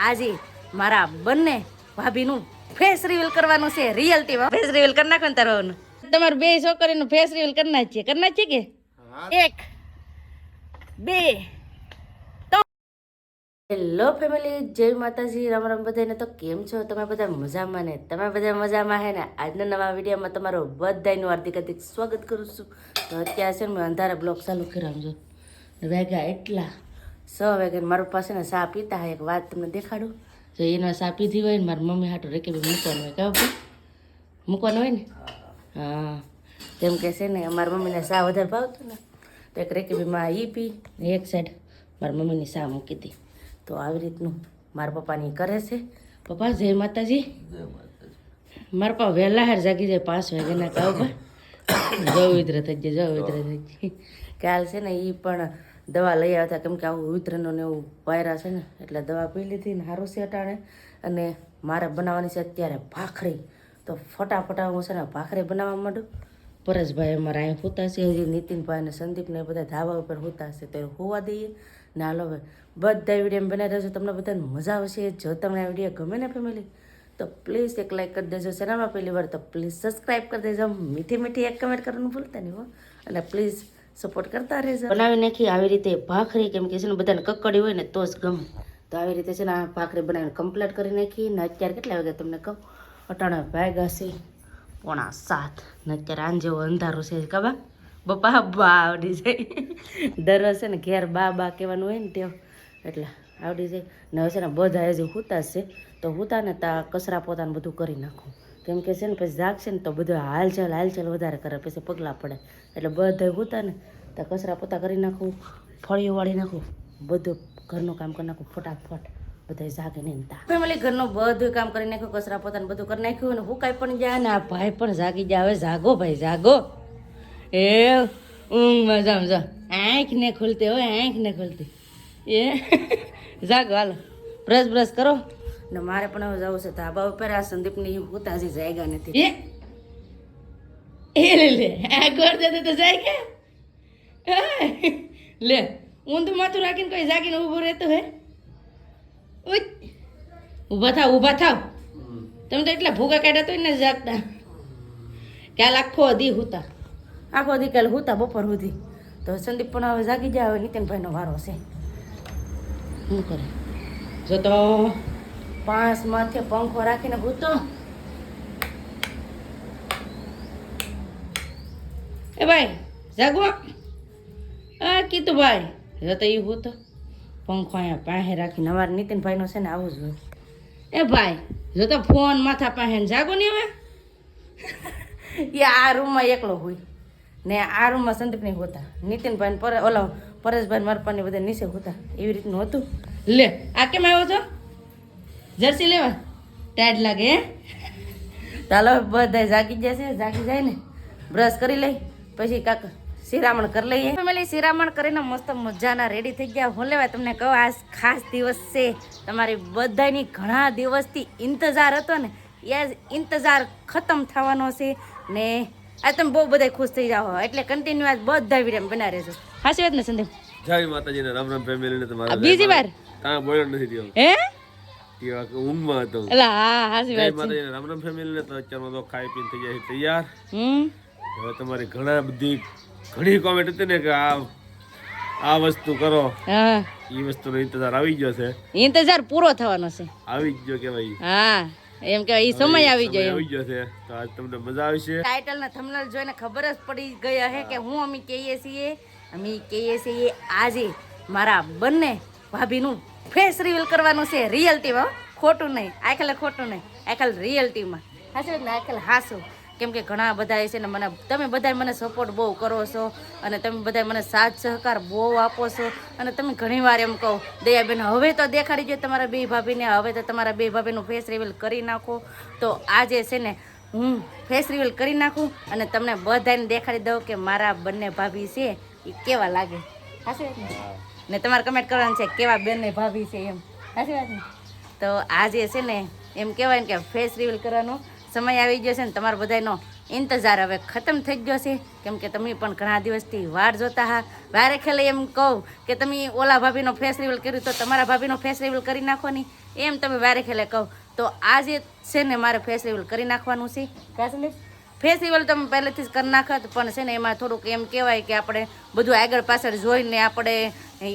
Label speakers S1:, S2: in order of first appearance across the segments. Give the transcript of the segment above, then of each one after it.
S1: આજે મારા બંને ભાભીનું ફેસ રિવીલ કરવાનું છે. રિયલ્ટીમાં ફેસ રિવીલ કરી નાખો ને તારું તમારું બે છોકરીનું ફેસ રિવીલ કરના છે કે 1 2 હેલો ફેમિલી, જય માતાજી, રામ રામ બધાને. તો કેમ છો તમે બધા? મજામાં ને? તમે બધા મજામાં હે ને? આજના નવા વિડીયોમાં તમારું બધાનું હાર્દિક હાર્દિક સ્વાગત કરું છું. તો અત્યારે છે ને મેં અંધારા બ્લોગ ચાલુ કર્યા જો વાગ્યા એટલા 6 વાગ્યા. મારી પાસે ને ચા પીતા હોય એક વાત તમને દેખાડું. જો એનો ચા પીધી હોય ને મારી મમ્મી હાટું રેકે બી મૂકવાનું હોય, ખબર મૂકવાનું હોય ને. હા, જેમ કે છે ને મારી મમ્મીને ચા વધારે ભાવતું ને તો એક રેકેબીમાં એ પી ને એક સાઈડ મારી મમ્મીની ચા મૂકી હતી. તો આવી રીતનું મારા પપ્પાની કરે છે. પપ્પા જય માતાજી. મારા પપ્પા વહેલા હાર જાગી જાય 5 વાગ્યાના કાવ પર. જો ઉધર થઈ જાય, જો ઉધર થઈ જાય. કાલ છે ને એ પણ દવા લઈ આવતા, કેમ કે આવું ઉધરનો ને એવું વાયરા છે ને એટલે દવા પી લીધી ને સારું છે અટાણે. અને મારે બનાવવાની છે અત્યારે ભાખરી. તો ફટાફટ હું છે ને ભાખરી બનાવવા માંડું. પરેશભાઈ અમારા અહીં હોતા છે, હજી નીતિનભાઈ અને સંદીપને બધા ધાબા ઉપર હોતા છે તો હોવા દઈએ ને. હાલો હવે બધા વિડીયો બનાવી રહેજો, તમને બધાને મજા આવશે. જો તમને આ વિડીયો ગમે ને ફેમિલી તો પ્લીઝ એક લાઈક કરી દેજો. ચેનલમાં પહેલી વાર તો પ્લીઝ સબસ્ક્રાઈબ કરી દેજો. મીઠી મીઠી એક કમેન્ટ કરવાનું ભૂલતા નહીં હો. અને પ્લીઝ સપોર્ટ કરતા રહેજો. બનાવી નાખી આવી રીતે ભાખરી, કેમ કે છે ને બધાને કકડી હોય ને તો જ ગમે. તો આવી રીતે છે ને આ ભાખરી બનાવીને કમ્પ્લીટ કરી નાખી. ને અત્યારે કેટલા વાગે તમને કહું, અટાણા વાગ્યા છે 6:45 ને. અત્યારે આન જેવો અંધારો છે ખબર. બપા બા આવડી જાય દરરોજ છે ને ઘેર બા બા કહેવાનું હોય ને તેઓ એટલે આવડી જાય. ને હવે છે ને બધા હજી હુતા છે તો હુતા ને ત્યાં કચરા પોતાને બધું કરી નાખું. કેમ કે છે ને પછી જાગશે ને તો બધું હાલચાલ વધારે કરે, પછી પગલાં પડે. એટલે બધા હુતા ને તો કચરા પોતા કરી નાખું, ફળીઓ વાળી નાખું, બધું ઘરનું કામ કરી નાખું ફટાફટ. બધા જાગે નહીં તા ફેમિલી ઘરનું બધું કામ કરી નાખ્યું, કચરા પોતાને બધું કરી નાખ્યું. અને હુકાઈ પણ જાય ને આ ભાઈ પણ જાગી જાય. હવે જાગો ભાઈ જાગો. એ ઊંઘમાં જામ જા, આંખ ને ખુલતી હોય, આંખ ને ખુલતી. એ જાગો, હાલો બ્રશ કરો ને. મારે પણ હવે જવું છે ધાબા ઉપર. આ સંદીપની હોતા હજી જાયગા નથી. એ લે આ ગોળ જતો તો જાય કે લે ઊંધું માથું રાખીને કોઈ જાગીને ઊભો રહેતો હે. ઊભા થાવ તમે તો એટલા ભૂગા કાઢ્યા તો ને જાગતા. કાલ આખો દી હુતા, આખો દી કાલ હુતા બપોર સુધી. તો સંદીપ પણ હવે જાગી જાય. હવે નીતિનભાઈનો વારો છે. શું કરે જો તો 5 માથે પંખો રાખીને હૂતો. એ ભાઈ જાગો. આ કીધું ભાઈ જો તો એ હૂતો પંખો અહીંયા પાસે રાખીને. અમારે નીતિનભાઈનો છે ને આવું જ હોય. એ ભાઈ જો તો ફોન માથા પાસે જાગો નહીં હવે. એ આ રૂમમાં એકલો હોય ને આ રૂમમાં સંદીપ નહીં હોતા. નીતિનભાઈ ઓલા પરેશભાઈ મારપાની બધા નીચે હોતા. એવી રીતનું હતું. લે આ કેમ આવ્યો છો? જર્સી લેવા ટાઈટ લાગે હે. ચાલો બધા જાગી જશે. જાગી જાય ને બ્રશ કરી લઈ પછી કાક શિરામણ કરી લઈએ ફેમિલી. શિરામણ કરીને મસ્ત મજાના રેડી થઈ ગયા. હું લેવા તમને કહું આ ખાસ દિવસ છે. તમારી બધાની ઘણા દિવસથી ઇંતજાર હતો ને, એ ઇંતજાર ખતમ થવાનો છે. ને આ તમે બહુ બધા ખુશ થઈ જાઓ એટલે કન્ટિન્યુ આજ બધા વિડીયો બનાવી રહેજો. હાસી વાત ને સંદીપ?
S2: જય માતાજી ને રામ રામ ફેમિલી ને. તમારા
S1: બીજી વાર
S2: કાં બોલ્યો નથી થયો
S1: હે
S2: કે ઊંઘમાં હતો.
S1: એલા હા હાસી
S2: જય
S1: વાત છે.
S2: માતાજી ને રામ રામ ફેમિલી ને. તો અત્યારમાં તો ખાઈ પીને થઈ જાય તૈયાર. હવે તમારી ઘણી કોમેન્ટ હતી ને કે આ વસ્તુ કરો,
S1: હા
S2: એ વસ્તુનો ઇંતજાર આવી ગયો છે.
S1: ઇંતજાર પૂરો થવાનો છે.
S2: આવી જ ગયો કેવાય.
S1: હા એમ કે ઈ સમય આવી ગયો.
S2: આવી ગયો છે તો આજ તમને મજા આવશે.
S1: ટાઇટલ ને થંબનેલ જોઈને ખબર જ પડી ગયા છે કે હું અમે કહીએ છીએ આજે મારા બંને ભાભીનું ફેસ રિવીલ કરવાનું છે. રિયલ્ટીમાં, ખોટું નહીં. આખેલે ખોટું નહીં, આખેલ રિયલ્ટીમાં. હાસું ને આખેલ હાસું. કેમ કે ઘણા બધા છે ને મને તમે બધા મને સપોર્ટ બહુ કરો છો અને તમે બધા મને સાથ સહકાર બહુ આપો છો. અને તમે ઘણીવાર એમ કહો દયાબેન હવે તો દેખાડી દો તમારા બે ભાભીને, હવે તો તમારા બે ભાભીનું ફેસ રિવીલ કરી નાખો. તો આજે છે ને હું ફેસ રિવીલ કરી નાખું અને તમને બધાને દેખાડી દઉં કે મારા બંને ભાભી છે એ કેવા લાગે. હાસી વાત ને? તમારે કમેન્ટ કરવાનું છે કેવા બંને ભાભી છે એમ. હાસી વાત ને? તો આજે છે ને એમ કહેવાય ને કે ફેસ રિવીલ કરવાનો સમય આવી ગયો છે ને. તમારા બધાનો ઇંતજાર હવે ખતમ થઈ ગયો છે. કેમ કે તમે પણ ઘણા દિવસથી વાટ જોતા હા. વારે ખેલે એમ કહું કે તમે ઓલા ભાભીનો ફેસ રિવીલ કર્યું તો તમારા ભાભીનો ફેસ રિવીલ કરી નાખો નહીં. એમ તમે વારે ખેલે કહો તો આજે છે ને મારે ફેસ રિવીલ કરી નાખવાનું છે કા સંદીપ ફેસ રિવીલ તમે પહેલેથી જ કરી નાખત પણ છે ને એમાં થોડુંક એમ કહેવાય કે આપણે બધું આગળ પાછળ જોઈને આપણે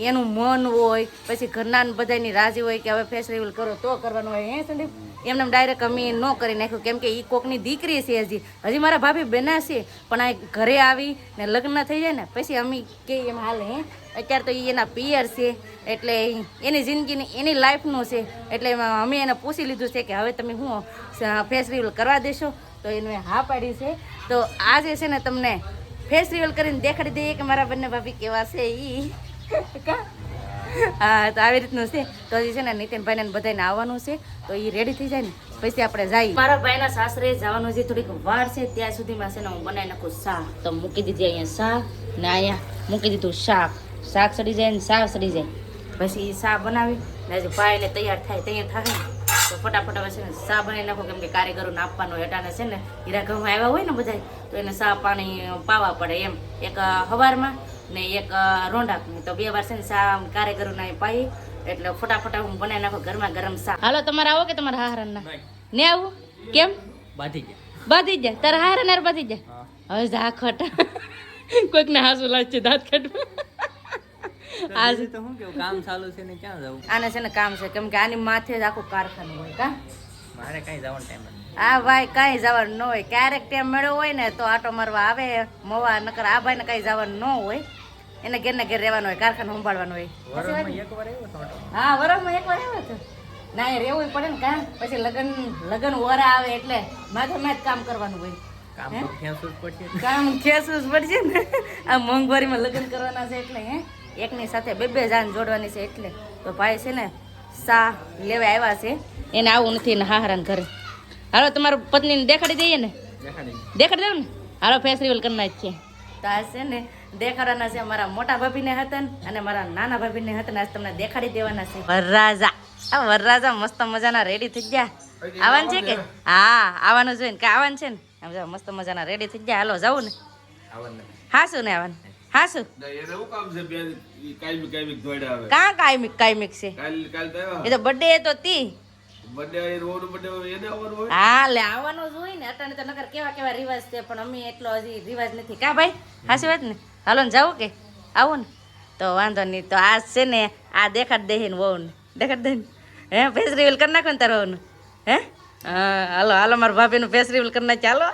S1: એનું મન હોય પછી ઘરના બધાની રાજી હોય કે હવે ફેસ રિવીલ કરો તો કરવાનું હોય હે સંદીપ એમને ડાયરેક્ટ અમે ન કરી નાખ્યું કેમ કે એ કોકની દીકરી છે હજી મારા ભાભી બેના છે પણ આ ઘરે આવી ને લગ્ન થઈ જાય ને પછી અમે કે એમ હાલે હે અત્યારે તો એ એના પિયર છે એટલે એની જિંદગીની એની લાઈફનું છે એટલે એમાં અમે એને પૂછી લીધું છે કે હવે તમે શું ફેસ રિવીલ કરવા દેશો તો એને હા પાડી છે તો આજે છે ને તમને ફેસ રિવીલ કરીને દેખાડી દઈએ કે મારા બંને ભાભી કેવા છે ઈ હા તો આવી રીતનું છે તો હજી છે ને નીતિનભાઈને બધાને આવવાનું છે તો એ રેડી થઈ જાય ને પછી આપણે જઈએ મારા ભાઈના સાસરે જવાનું છે થોડીક વાર છે ત્યાં સુધીમાં છે ને હું બનાવી નાખું શાક તો મૂકી દીધી અહીંયા શાક ને અહીંયા મૂકી દીધું શાક સડી જાય ને શાક સડી જાય પછી શાક બનાવી ને હજી ભાઈને તૈયાર થાય તો ફટાફટ હવે છે ને ચા બનાવી નાખો કેમ કે કારીગરોને આપવાનો એટાને છે ને હીરા ઘઉં આવ્યા હોય ને બધા તો એને ચા પાણી પાવા પડે એમ એક હવારમાં ને એક રોંઢાકની તો 2 વાર છે ને ચા કારીગરોને પાઈ એટલે ફટાફટ હું બનાવી નાખો ગરમા ગરમ ચા હાલો તમારે આવો કે તમારા હારાના ને આવું કેમ બાધી જાય તારા હારાનાર બાધી જાય હવે જા ખટ કોઈકને હાસુ લાગશે દાંત કાઢવા આજે તો હું કેવું કામ ચાલુ છે ને ક્યાં જવું આને છે ને કામ છે કેમ કે આની માથે જ આખું કારખાનું હોય કા મારે કઈ જવાનો ટાઈમ નથી હા ભાઈ કઈ જવાનું ન હોય ક્યારેક ટાઈમ મળ્યો હોય ને તો આટો મારવા આવે મોવા નકર આ ભાઈને કઈ જવાનું ન હોય એને ઘેર ને ઘેર રહેવાનું હોય કારખાનું સંભાળવાનું હોય હા વરસમાં એકવાર આવ્યો હતો ના એ રહેવું પડે ને કા પછી લગન વરા આવે એટલે માથે માથ કામ કરવાનું હોય કામ ખેંચવું જ પડશે ને આ મોંઘવારીમાં લગ્ન કરવાના છે એટલે હે એકની સાથે 2 જાન જોડવાની છે એટલે તો ભાઈ છે ને સા લેવા આવ્યા છે એને આવું નથી ને હારાને ઘરે હાલો તમારા પત્નીને દેખાડી દઈએ ને દેખાડી દઉં ને હાલો ફેસ રિવીલ કરના જ છે તો આ છે ને દેખાડવાના છે મારા મોટા ભાભીને હતા અને મારા નાના ભાભીને હતા આજ તમને દેખાડી દેવાના છે વરરાજા મસ્ત મજાના રેડી થઈ ગયા આવવાનું છે કે હા આવવાનું જોઈએ ને કે આવવાનું છે ને મસ્ત મજાના રેડી થઈ ગયા હાલો જવું ને હા શું ને આવવાનું હા શું કાં કાયમિક છે એ તો બર્થડે તો તી હા લે આવવાનું જ હોય ને અત્યારે તો નકર કેવા રિવાજ છે પણ અમે એટલો હજી રિવાજ નથી કા ભાઈ હાસી વાત ને હાલો ને જાવું કે આવું ને તો વાંધો નહીં તો આ છે ને આ દેખાડ દે ને વહુ ને દેખાડ દે ને હે ફેસ રિવીલ કરી નાખો ને તાર વહુનું હે હાલો મારા ભાભીનું ફેસ રિવીલ કરી નાખી ચાલો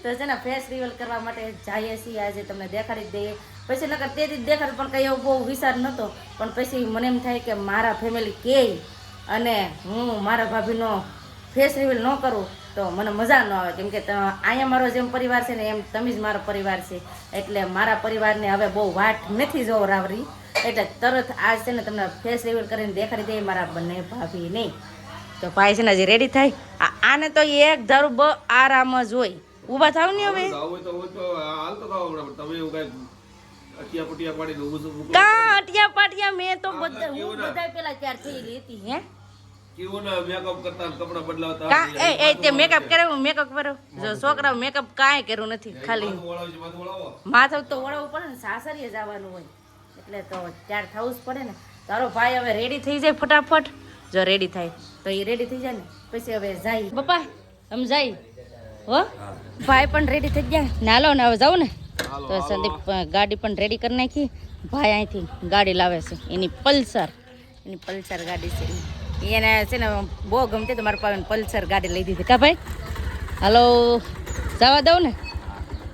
S1: તો છે ને ફેસ રિવીલ કરવા માટે જઈએ છીએ આજે તમને દેખાડી દઈએ પછી નકર તેથી જ દેખાડ પણ કંઈ એવો બહુ વિચાર નહોતો પણ પછી મને એમ થાય કે મારા ફેમિલી કે અને હું મારા ભાભીનો ફેસ રિવીલ ન કરું તો મને મજા ન આવે કેમ કે અહીંયા મારો જેમ પરિવાર છે ને એમ તમે જ મારો પરિવાર છે એટલે મારા પરિવારને હવે બહુ વાટ નથી જોવરાવરી એટલે તરત આજ છે ને તમને ફેસ રિવીલ કરીને દેખાડી દઈએ મારા બંને ભાભી નહીં તો ભાઈ છે ને હજી રેડી થાય આને તો એક ધારું આરામ જ હોય ઊભા થાવ ને હવે અટિયા પાટિયા મેં તો બધા પેલા ત્યાર થઈ લેતી હે મેકઅપ કરાવું મેકઅપ કરાવું જો છોકરા મેકઅપ કાંઈ કર્યું નથી ખાલી માથું તો વળવું પડે ને સાસરીએ જવાનું હોય એટલે તો ત્યાર થવું જ પડે ને તારો ભાઈ હવે રેડી થઈ જાય ફટાફટ જો રેડી થાય તો એ રેડી થઈ જાય ને પછી હવે જાય પપ્પા આમ જાય હો ભાઈ પણ રેડી થઈ ગયા નાલો ને હવે જાઉં ને તો સંદીપ ગાડી પણ રેડી કરી નાખી ભાઈ અહીંથી ગાડી લાવે છે એની પલ્સર ગાડી છે એને છે ને બહુ ગમતી તો મારા પાસે પલ્સર ગાડી લઈ દીધી કા ભાઈ હાલો જવા દઉં ને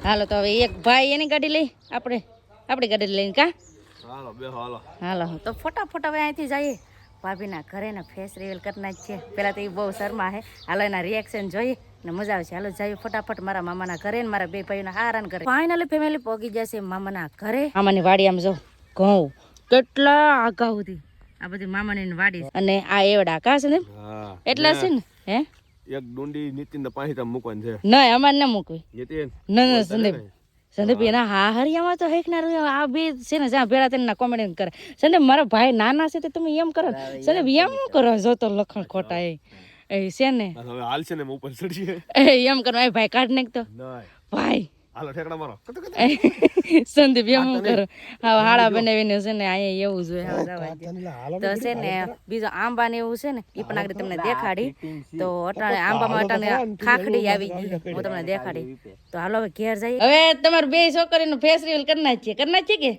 S1: હાલો તો હવે એક ભાઈ એની ગાડી લઈ આપણી ગાડી લઈને કા હાલો તો ફટાફટ હવે અહીંથી જઈએ ભાભીના ઘરે ને ફેસ રિવીલ કરના જ છે પહેલાં તો એ બહુ શર્મા છે હાલો એના રિએક્શન જોઈએ ને મજા આવશે હાલો જઈએ ફટાફટ મારા મામાના ઘરે ને મારા 2 ભાઈઓના હારાન ઘરે ફાઇનલી ફેમિલી પહોંચી જશે મામાના ઘરે મામાની વાડી આમ જો ઘઉં કેટલા આગા સુધી આ બધી મામાની વાડી અને આ એવડા કા છે ને એટલા છે ને હે
S2: એક ડુંડી નીતિન પાણી તમ મૂકવાનું છે
S1: ના અમાર ન મૂકવી
S2: નીતિન
S1: ના સંદીપ એના હા હરિયામાં તો હેકનાર આ બે છે ને જ્યાં ભેળા તેને કોમેડી કરે સંદીપ મારા ભાઈ નાના છે તો તમે એમ કરો સંદીપ એમ કરો જો તો લખણ ખોટા એ છે ને
S2: હવે હાલ છે ને ઉપર ચડીએ
S1: એમ કરો ભાઈ કાઢ નાખ તો ભાઈ
S2: હાલો ઠેકડા મારો
S1: સંદીપ એમ હું કરો હા હાડા બનાવીને છે ને અહીંયા એવું જોઈએ હવે જવા દે. તો છે ને બીજો આંબા ને એવું છે ને એ પણ આગળ તમને દેખાડી. તો અટાણે આંબામાં અટાણે ખાખડી આવી ગઈ હું તમને દેખાડી. તો હાલો હવે ઘેર જઈએ. હવે તમારે બે છોકરીનું ફેસ રિવીલ કરી નાખીએ કે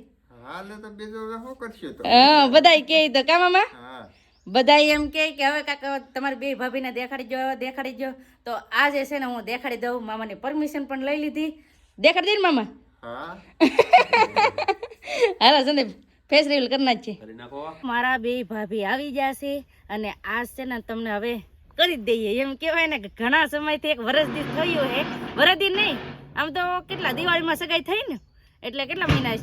S2: હાલે તો બીજું શું કરશે તો
S1: હા બધાય કે તો કામામાં
S2: હા
S1: બધા એમ કે હવે કાકા તમારી બે ભાભીને દેખાડી જો તો આજે છે ને હું દેખાડી દઉં. મામાની પરમિશન પણ લઈ લીધી. દેખાડી દે ને મામા.
S2: હા
S1: હાલો સંદીપ ફેસ રિવીલ કરી નાખીએ.
S2: કરી નાખો.
S1: મારા બે ભાભી આવી જશે અને આજ છે ને તમને હવે કરી જ દઈએ. એમ કહેવાય ને કે ઘણા સમયથી એક વરસદી થયું હે. વરસદી નહીં આમ તો કેટલા દિવાળીમાં સગાઈ થઈ ને એટલે કેટલા મહિના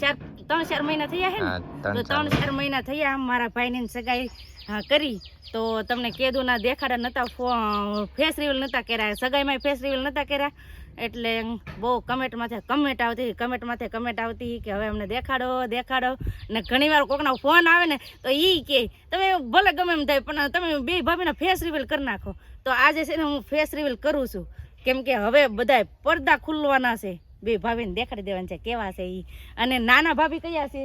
S1: 3-4 મહિના થયા હે ને. તો 3-4 મહિના થયા મારા ભાઈની સગાઈ કરી. તો તમને કીધું ના દેખાડા નતા ફેસ રિવીલ નતા કર્યા. સગાઈમાં ફેસ રિવીલ નતા કર્યા એટલે બહુ કમેન્ટ આવતી કે હવે અમને દેખાડો ને ઘણી વાર કોકના ફોન આવે ને તો એ કે તમે ભલે ગમે એમ થાય પણ તમે બે ભાભીના ફેસ રિવીલ કરી નાખો. તો આજે છે ને હું ફેસ રિવીલ કરું છું કેમ કે હવે બધા પડદા ખુલવાના છે. બે ભાભીને દેખાડી દેવાના છે કેવા છે એ. અને નાના ભાભી કયા છે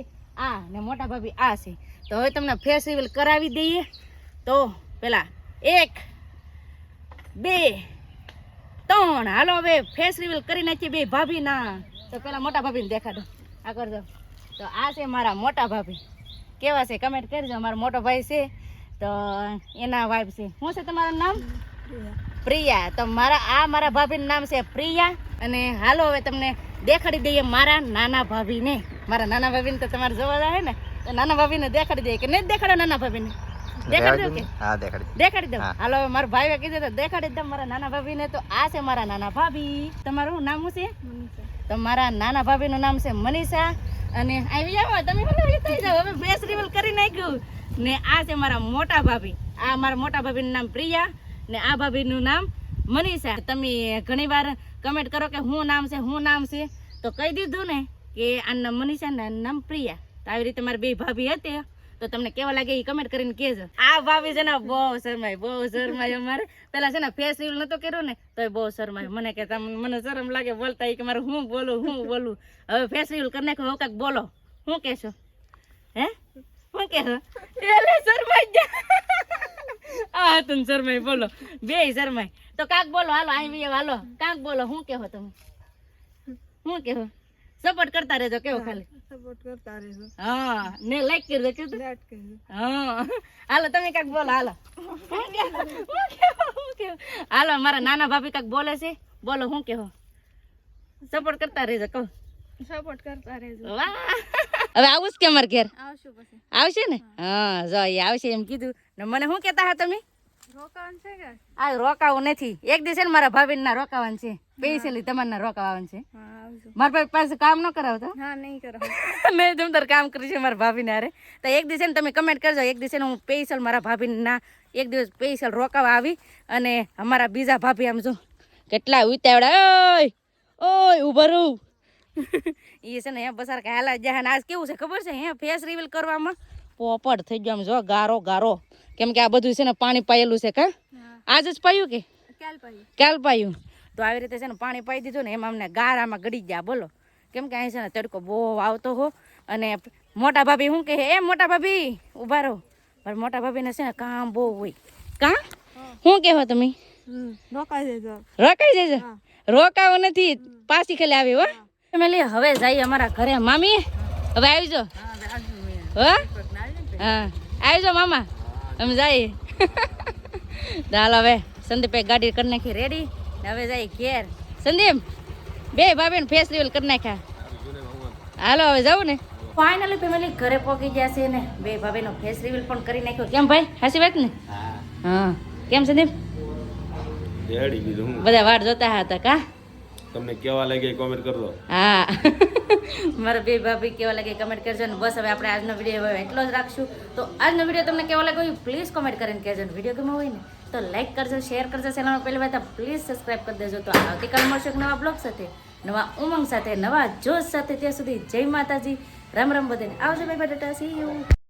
S1: આ ને મોટા ભાભી આ છે. તો હવે તમને ફેસ રિવીલ કરાવી દઈએ. તો પેલા 1 2 3 હાલો હવે ફેસ રિવીલ કરી નાખીએ બે ભાભીના. તો પેલા મોટા ભાભીને દેખાડો આ કરજો. તો આ છે મારા મોટા ભાભી કેવા છે કમેન્ટ કરજો. મારો મોટો ભાઈ છે તો એના વાઇફ છે. શું છે તમારું નામ? પ્રિયા. તો મારા ભાભીનું નામ છે પ્રિયા. અને હાલો હવે તમને દેખાડી દઈએ મારા નાના ભાભીને. મારા નાના ભાભીને તો તમારે જોવા જાય ને તો નાના ભાભીને દેખાડી દઈએ કે નહીં દેખાડો નાના ભાભીને? દેખાડી દો કે? હા દેખાડી દો. હાલો મારા ભાઈએ કીધું તો દેખાડી દો મારા નાના ભાભીને. તો આ છે મારા નાના ભાભી. તમારું નામ શું છે? તો મારા નાના ભાભીનું નામ છે મનીષા. અને આવી જાવ તમે થઈ જાવ હવે ફેસ રિવીલ કરી નાખ્યું. ને આ છે મારા મોટા ભાભી. આ મારા મોટા ભાભીનું નામ પ્રિયા ને આ ભાભીનું નામ મનીષા. તમે ઘણી વાર કમેન્ટ કરો કે શું નામ છે તો કહી દીધું ને કે આ નામ મનીષા ને આનું નામ પ્રિયા. તો આવી રીતે મારી બે ભાભી હતી તો તમને કેવા લાગે એ કમેન્ટ કરીને કહેજો. આ ભાભી છે ને બહુ શરમાય અમારે. પેલા છે ને ફેસ રિવીલ નતો કર્યો ને તો બહુ શરમાય. મને કે મને શરમ લાગે બોલતા કે મારે હું બોલું. હવે ફેસ રિવીલ કરી નાખો. હવે કાંઈક બોલો. શું કહેશો? હે શું કહેશો? એટલે શરમાઈ ગયા. આ તું શરમાય બોલો બે શરમાય. તો કાંક બોલો હાલો આવી હાલો કાંક બોલો. શું કહેવો તમે? શું કહેવો? સપોર્ટ કરતા રહેજો. કેવો ખાલી સપોર્ટ કરતા રહેજો. હા ને લાઈક કરજો. કીધું હા હાલો તમે કાંક બોલો હાલો. હાલો મારા નાના ભાભી કાંક બોલે છે બોલો. શું કહેવો? સપોર્ટ કરતા રહેજો. કહો સપોર્ટ કરતા રહેજો. વાહ હવે આવું જ કે અમારે ઘેર આવશે ને? હા જો એ આવશે એમ કીધું ને. મને શું કહેતા હા તમે? રોકાવાનું છે કે? આ રોકાવું નથી. એક દિવસ છે ને મારા ભાભીના રોકાવાનું છે. સ્પેશિયલી તમારના રોકાવાનું છે. મારા ભાઈ પાસે કામ ન કરાવતો? હા નહીં કરાવ. નહીં તમ કામ કરીશ મારા ભાભીને હારે. તો એક દિવસ ને તમે કમેન્ટ કરજો. એક દિવસ હું સ્પેશિયલ મારા ભાભીના એક દિવસ સ્પેશિયલ રોકાવા આવી. અને અમારા બીજા ભાભી આમ જો કેટલા ઉતાવળા. ઓય ઉભા રહું. એ છે ને અહીંયા બસાર કે હાલા જહાન. આજ કેવું છે ખબર છે અહીંયા ફેસ રિવીલ કરવામાં પોપટ થઈ ગયો. આમ જો ગારો કેમ કે આ બધું છે ને પાણી પાયેલું છે. કા આજ જ પાયું કે કાલ પાયું? તો આવી રીતે છે ને પાણી પાઈ દીધું ને એમાં અમને ગારામાં ગળી ગયા બોલો. કેમ કે અહીં છે ને તડકો બહુ આવતો હો. અને મોટા ભાભી શું કહે? એ મોટા ભાભી ઉભા રહો. પણ મોટા ભાભીને છે ને કામ બહુ હોય. કા શું કહેવો તમે? રોકાઈ જજો. રોકાવો નથી પાછી ખાલી આવી હો. ફેમિલી હવે જઈએ અમારા ઘરે. મામી હવે આવજો. હા આવજો મામા. અમે જઈએ. ચાલો હવે સંદીપભાઈ ગાડી કરી નાખી રેડી. હવે જઈએ ઘેર. સંદીપ બે ભાભીને ફેસ રિવીલ કરી નાખ્યા. હાલો હવે જવું ને. ફાઇનલી ફેમિલી ઘરે પહોંચી ગયા છે ને બે ભાભીનો ફેસ રિવીલ પણ કરી નાખ્યો. કેમ ભાઈ હાસી વાત ને? હા કેમ સંદીપ? બધા વાટ જોતા હતા કા?
S2: તમને કેવા લાગે કોમેન્ટ કરજો.
S1: હા મારા બે ભાભી કેવા લાગે કમેન્ટ કરજો. ને બસ હવે આપણે આજનો વિડીયો એટલો જ રાખશું. તો આજનો વિડીયો તમને કેવો લાગ્યો પ્લીઝ કોમેન્ટ કરીને કહેજો. વિડીયો ગમ્યો હોય ને તો લાઈક કરજો, શેર કરજો. ચેનલમાં પહેલી વાર પ્લીઝ સબસ્ક્રાઈબ કરી દેજો. તો આવતીકાલ મળશે એક નવા બ્લોગ સાથે, નવા ઉમંગ સાથે, નવા જોશ સાથે. ત્યાં સુધી જય માતાજી, રામ રામ બધાને. આવજો bye bye Tata, C you.